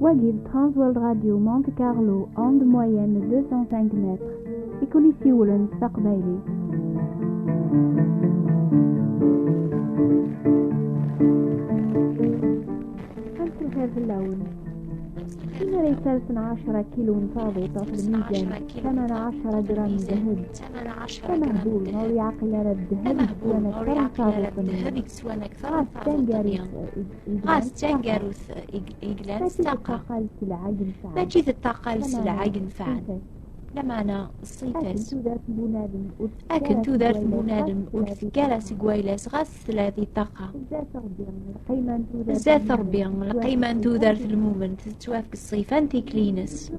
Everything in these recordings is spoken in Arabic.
Wagil Transworld Radio Monte Carlo, onde moyenne 205 mètres. إكونيسي ولن استقبالي. أنت الخير في اللون. إن رسالة 10 كيلو منطابطة في الميزان 18 جرام ذهب فمهبول مولي عقل الذهب يسوان أكثر غاز تنقاروث إقلان ستاقة ما جيث الطاقة لسلعة ينفعن لما أنا الصيفاس أكن تودرت بنادم وتذكالاس قويلاس غاز ثلاثي طاقة زات ربيع القيمة تودرت المومن تتوافق الصيفان تيكلينس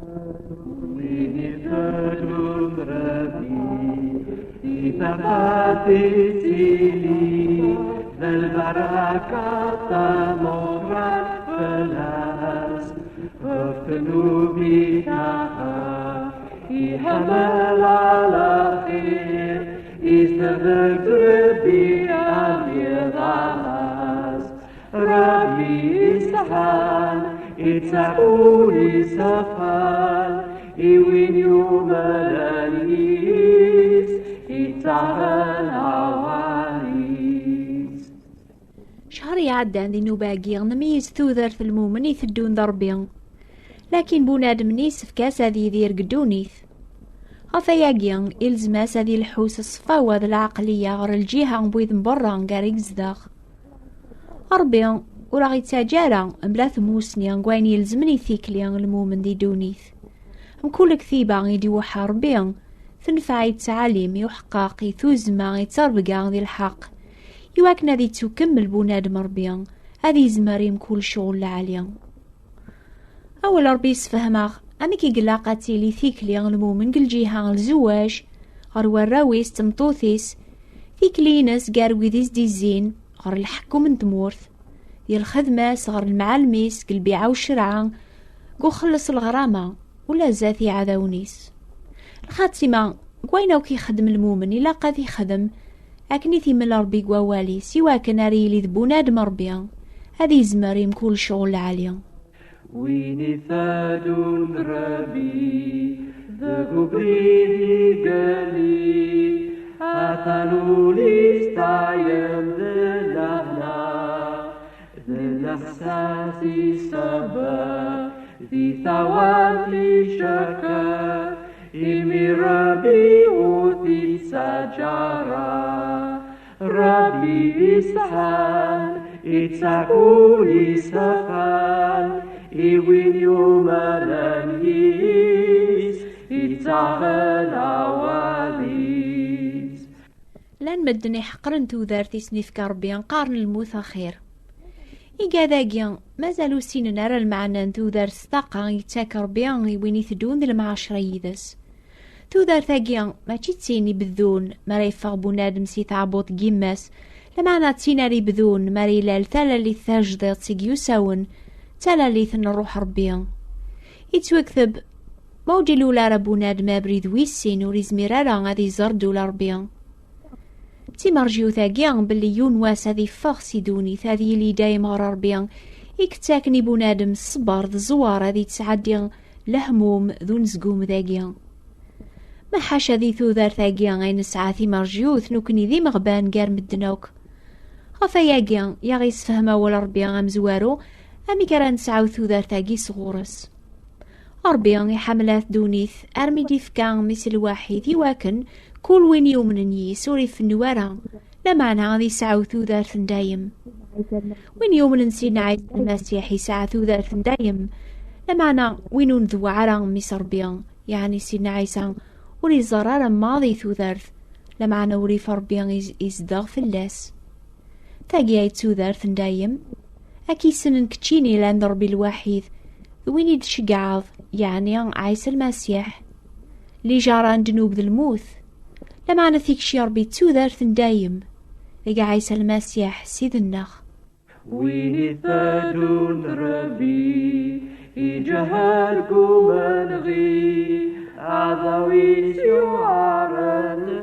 يحمل على خير يستغرق ربي عم يضعاز ربي يسحان يتسعون يسفان يوين يوم الانيس يتعهل عواليس شهر يعدى عندي نوباقي نميز ثوذر في المومن يثدون ضربين لكن بونادم نيس في كاس هذي يدير قدونيث غفاياقيا إلزماس هذي الحوس الصفاوة ذا العقلية غير الجهة بويذ مبرا نقاريك زداغ ربيا وراغي تاجارة مبلاث موسنيا نقوين يلزمني ثيكليا المومن دي دونيث مكل كثيبا يدي وحا ربيا ثنفع يتعلم يحقق يثوزما يتربقا ذي الحق يواكنا ذي تكمل بونادم ربيا هذي زماري مكل شغل عاليا أول ربي يسفهماغ أميكي قلاقاتي لي ثيكلي المومن قل جيها الزواج غروا الراويس تمطوثيس ثيكلينس قاروي ذيز دي الزين غر الحكو من دمورث دي الخدماس غر المعالميس قل بيعة وشرعا قو خلص الغرامة ولا زاثي عذاونيس الخاتمة قويناو كي خدم المومن إلا قاذي خدم أكني ثي من ربي قوالي سوا كناري لي ذبوناد مربيا هذي زماري مكل شغل عاليا وين ثادون ربي ذهو بريدي قالي أثنوا لي ستايم ذلنا ذلحساسي سبا ذي ثواتي شكا إمي ربي وذي سجارة ربي إسحان إتساقولي سفان إيوين يوم الانيس يتعهل عواليس لان مدني حقرن توذارتي سنيف ربيان قارن الموثى خير إيقاذاقيا مازالو سين نرى المعنى توذار ستاقا يتاك ربيان وين يثدون ذي المعاشرة يدس توذار ثاقيا ما تسيني بذون ما يفغ بنادم سي تعبوط جيماس لمعنى تسيناري بذون ماري لالثالة اللي ثاجدات سيقيو ساون تالا لي ثن الروح ربيا يتوكثب موجي لولا ربوناد ما بريد ويسين وريزميرارا غادي زردو لربيا تي مرجيو ثاقيا باللي يونواس هذي فاغسي دوني ثاذي لي دايم غرا ربيا يكتاكني بونادم الصبر ذي الزوار هذي تسعديا لهموم ذو نزقوم ذاقيا ما حاشا ذي ثوذار ثاقيا غين سعاثي مرجيوث نوكني ذي مغبان قار مدنوك غفاياقيا يا غيس فهما ولا ربيا غمزوارو أمي كران سعاو ثوذار ثاقي صغورس ربيا يحملات دونيث أرمي ديفكان مثل واحد يواكن كل وين يوم نيس وريف النوارا لمعنى غادي سعاو ثوذار ثندايم وين يوم نسينا عيد المسيح يسعى ثوذار ثندايم لمعنى وينون ذو عرا ميس ربيا يعني سينا عيسى وري زرارا ماضي ثوذارث لمعنى وريف ربيا يزدغ في اللاس ثاقي عيد ثوذار ثندايم أكي سنن كتشيني لان ربي الوحيد وين يدشقعض يعني عيسى المسيح لي جاران جنوب ذا الموث لما نثيك شي ربي توذر ثندايم لقى عيسى المسيح سيد النخ وين ثادون ربي يجهركم الغي عذوي شعار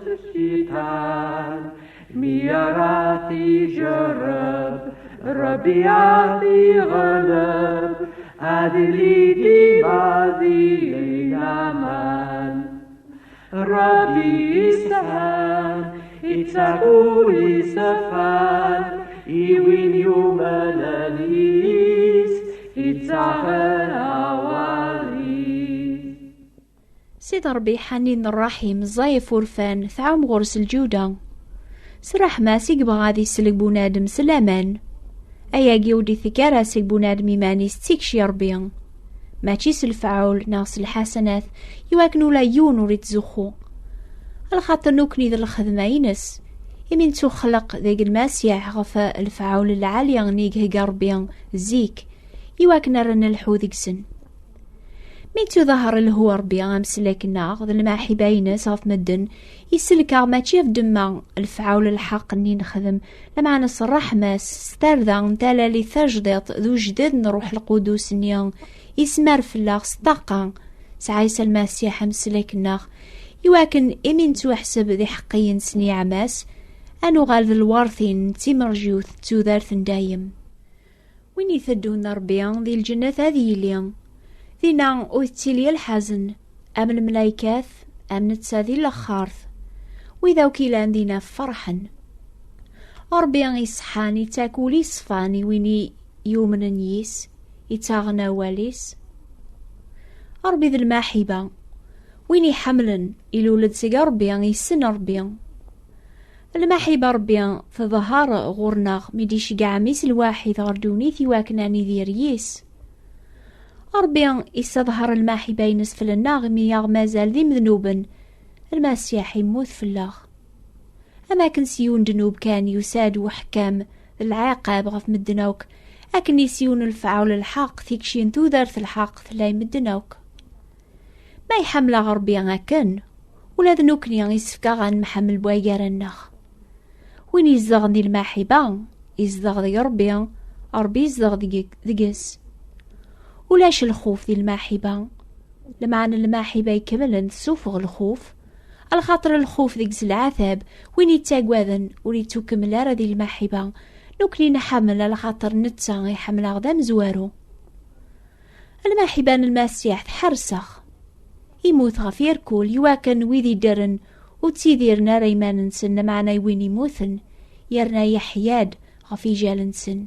الشيطان مياراتي جرب ربيعتي غلب أدلي ديما ذي الأمان ربي يستهان يتساقو يسفان يوين يوم الأليس يتساقن أواليس سيد ربي حنين الرحيم الزايف ورفان ثعام غرس الجودة سرح ماسك بغادي سلك بنادم سلامان أياقي ودي ثكارا سلك بنادم يماني ستيكشي ربيان ماشي سلفعول ناقص الحسنات يواكنو لا يون وريت زخو الخاطر نوكني ذا الخدمة ينس يمين تخلق ذيك الماسيح غفا الفعول العالية نيقه قربيان زيك يواكنا رنا الحو ذيك سن مين تظهر الهو ربيان امسلك الناغ ذا الماحي باينس غف مدن يسلكا ماشي في دما الفعول الحق اني نخدم لما نصرح ماس ستارذا نتالا لي ثجدط ذو جدد نروح القدوس نيان يسمر في الله صدقا سعيس المسيح امسلك الناغ يواكن امين توحسب ذي حقين سني عماس انو غالذ الوارثين تيمرجيوث تودارث دايم وين يثدون ربيان ذي الجنة هذه اليوم ذينا أوتيلي الحزن أم الملايكات أم نتساذي الأخارث وإذا وكيلان دينا فرحا ربيان يصحاني تاكولي صفاني ويني يومن نيس يتاغنا واليس ربي ذي الماحبة ويني حملا إلولد سيقا ربيان يسن ربيان الماحبة ربيان في ظهار غورناغ ميديش قعميس الواحد غردوني ثواكناني ذيريس ربيان يستظهر الماحي بين سفل الناغمي ياغ مازال ذي مذنوبا المسيح يموت في الله أماكن سيون دنوب كان يساد وحكام العقاب غف مدنوك أكن يسيون الفعول الحق ثيكشين ذارث الحق ثلاي مدنوك ما يحمل غربيان أكن ولا ذنوكني يسفكا غان محمل بوايقار النخ وين يزدغني الماحبان يزدغ ذي ربيان ربي يزدغ ذقس ولاش الخوف ذي الماحبة لمعنى الماحبة يكملن سوفغ الخوف الخاطر الخوف ذيك العذاب وين يتاقواذن وريتو كملا ذي الماحبة نوكني نحمل الخاطر نتا يحمل غدام زوارو الماحبان المسيح تحرسخ يموت غفير كول يواكن ويذي درن وتيذيرنا ريمان نسن معنا وين يموثن يرنا يحياد غفي جال نسن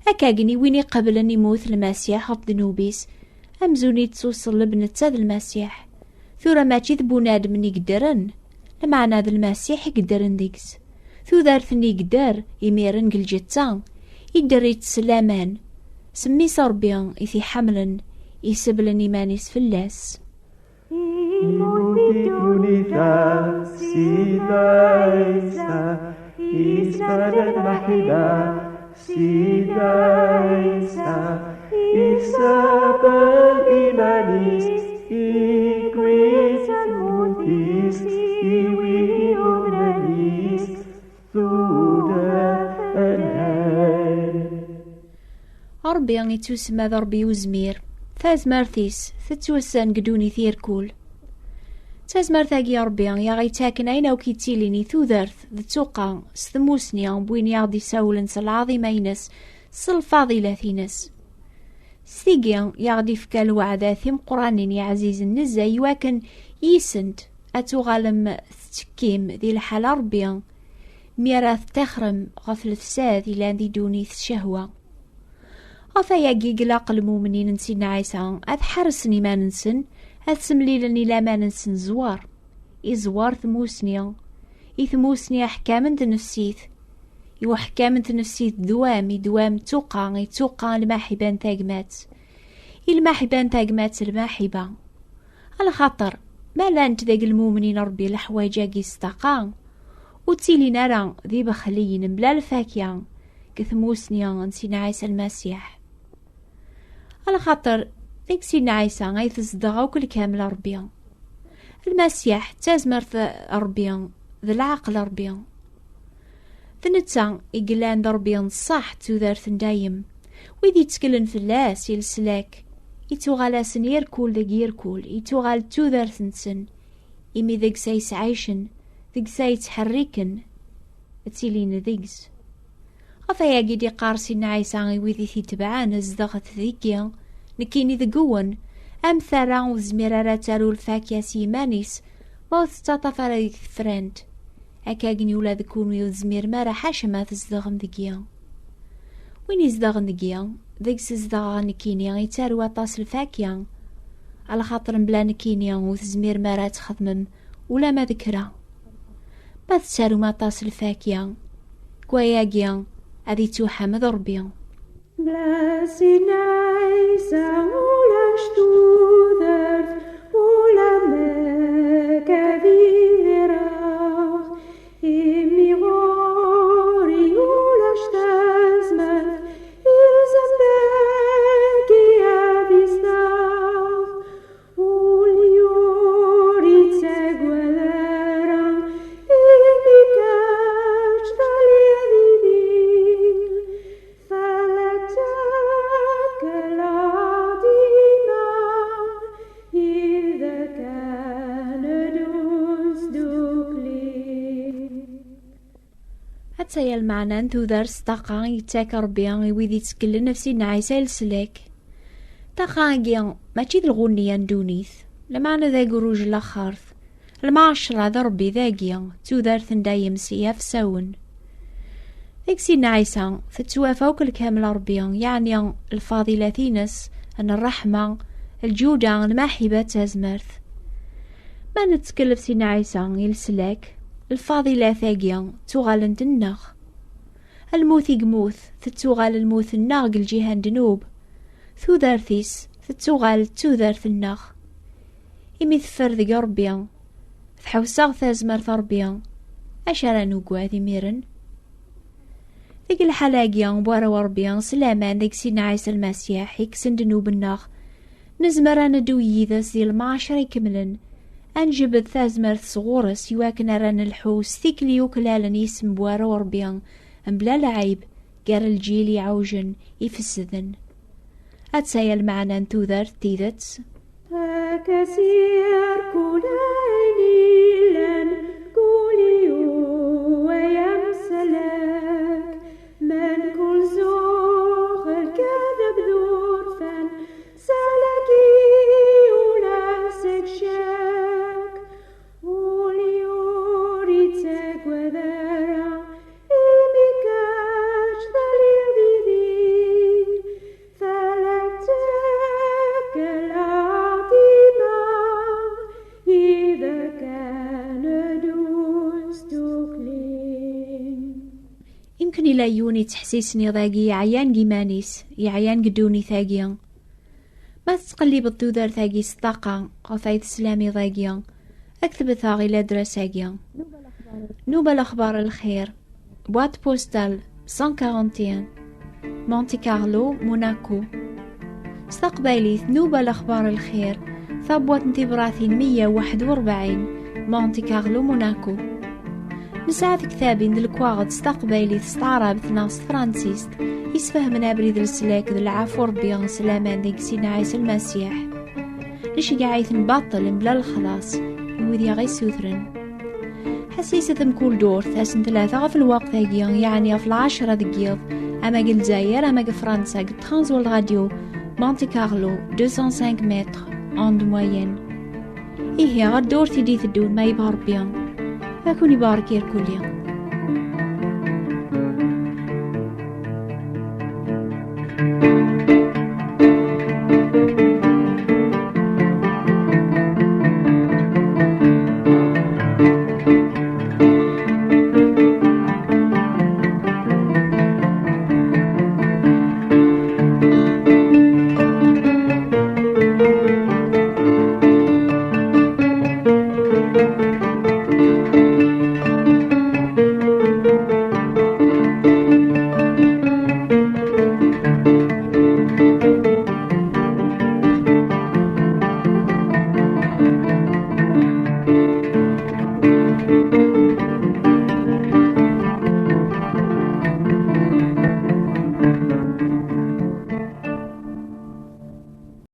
أكاقني ويني قبل أن يموت المسيح غف ذنوبيس أمزوني توصل لبنة ذا المسيح ثورة ما تذبوناد من يقدرن لمعنى ذا المسيح يقدرن ديكس ثو ذارثني يقدر يميرن قل جتان يقدر يتسلامان سمي صربيان إثي حملا يسبلن إيمانيس في اللاس يموتني ذا سيدايسا يسفر المحبة سيدايسا يسابل إيمانيس إيكويس الموتيس إيوي يومنانيس ثودا الهال ربي يتوسم هذا ربي وزمير ثاز مارثيس ثتوسان قدوني ثيركول تاز مارثاقي ربي يا غيتاكن أين وكيتيليني ثوذرث ذتوقع ستموسني بوين يغدي ساولنس العظيم ينس سلفاضي ثينس ثيقيا يغدي فكال وعداثم قرانين يا عزيز النزا يواكن يسند أتغالم تكيم ذي الحال ربي ميراث تخرم غفل فساد إلى ذي دوني شهوة غفا ياقي قلاق المؤمنين نسينا عيسى أذ حرسني ما ننسن أذ سمليلني لا ما ننسن زوار إزوار ثموسنيا إثموسنيا حكاما تنفسيث يو حكاما تنفسيث دوام توقع الماحبان تاقمات الماحبان تاقمات الماحبة على خاطر ما لانت ذاق المؤمنين ربي الحوايجاقي استقام وتيلي نرى ذي بخليين بلا الفاكية كثموسنيا نسينا عيسى المسيح على خاطر ذيك سيدنا عيسى غيث صدغاو كل كامل ربيا المسيح تازمر ربيا ذا العقل ربيا ثنتا إقلان ربيا الصح تودارث دايم ويدي تكلن في اللاس يلسلاك يتوغالاسن يركول ذاك يركول يتوغال تودارث نسن إمي ذاك سايس عايشن ذاك سايس حريكن تيلين ذيكس غفايا قيدي قارسين عيسى ويذي تبعان ازدغت ذيكيا نكيني ذقون أم ثرا وزميرا تارو الفاكيا سيمانيس موث تطفر ذيك فرنت أكاقني ولا ذكون ويزمير مارا حاشما تزدغم ذكيا وين يزدغن ذكيا ذيك سزدغا نكيني غيتارو أطاس الفاكيا على خاطر بلا نكيني وتزمير مارا تخدمم ولا ما ذكرا ما تسارو ما طاس الفاكيا كواياقيا أذي توحى مذربيا Blessinejsa ulaştudert ulameke virach imigori ulaştezmet ilzemdeki avisnach uliori cegueleram imikecz daliedivil فلتك العظيمة إذا كان دزدك لي. حتى المعنى انتو درس تاقا يتاكر بيان ويدي تسكل نفسي نعيسى لسلاك تاقا ماشي الغنية ندونيث لمعنى ذا قروج الأخارث المعشرة ذا ربي ذاقيا تو دارث دايم سياف ساون ذيك سيدنا عيسى تتوافوك الكامل ربيا يعني الفاضلة ثينس أن الرحمة الجودة المحبة تازمرث ما نتكلف سيدنا عيسى يلسلاك الفاضلة ثاقيا تغال النغ الموت يقموث تتوغال الموت النغ الجهان دنوب ثو دارثيس تتوغال تو دارث النغ إمي ثفرذ ربيا ثحوساغ تازمرث ربيا أشارا نوقوا ذي ميرن ذيك الحلاقيا بوارا وربيا سلامان ذيك سيدنا عيسى المسيح يكسن دنوب النغ نزمر ندو يذس ذي المعشر يكملن أنجبت ثازمرث صغورس يواكن ران الحوس ثيك ليوكلالن يسم بوارا وربيا بلا لعيب قار الجيل يعوجن يفسدن أتسايا المعنى انتو ذار تيذت كثير كلين لن كوليو ويمسلك من كل زوخ الكذب ذورفا سلكي ونفسك شك وليوريتك وذرع إمكاش ذليذيك فلتك العظيمة إذا كان دوستك لي. يمكن إلا يوني تحسيسني ضاقي عيان قيمانيس يعيان قدوني ثاقيا ما تتقلي بالدودار ثاقي ستاقا قفايد سلامي ضاقيا أكتب ثاغي لا دراساقيا نوبة الأخبار الخير بوات بوستال 141 مونتي كارلو موناكو استقبالي نوبة الأخبار الخير ثابوات انتبراثين 141 مونتي كارلو موناكو نسعى كتابين دلكواغد استقبالي استعراب ناس فرانسيست يسفهمنا بريد السلاك ذو العفو ربي سلامان ديك سيدنا عيسى المسيح ليش قاعد نبطل بلا الخلاص يوذي غي سوثرن حسيسة مكول دور ثاسن 3 في الوقت هاقيا يعني في 10 دقيقة أما قل زاير أما فرنسا قد ترانزول راديو مونتي كارلو 205 متر أوند موين إيه غد دور تدي تدون ما يبهر بيان أكون يبارك يركل يوم.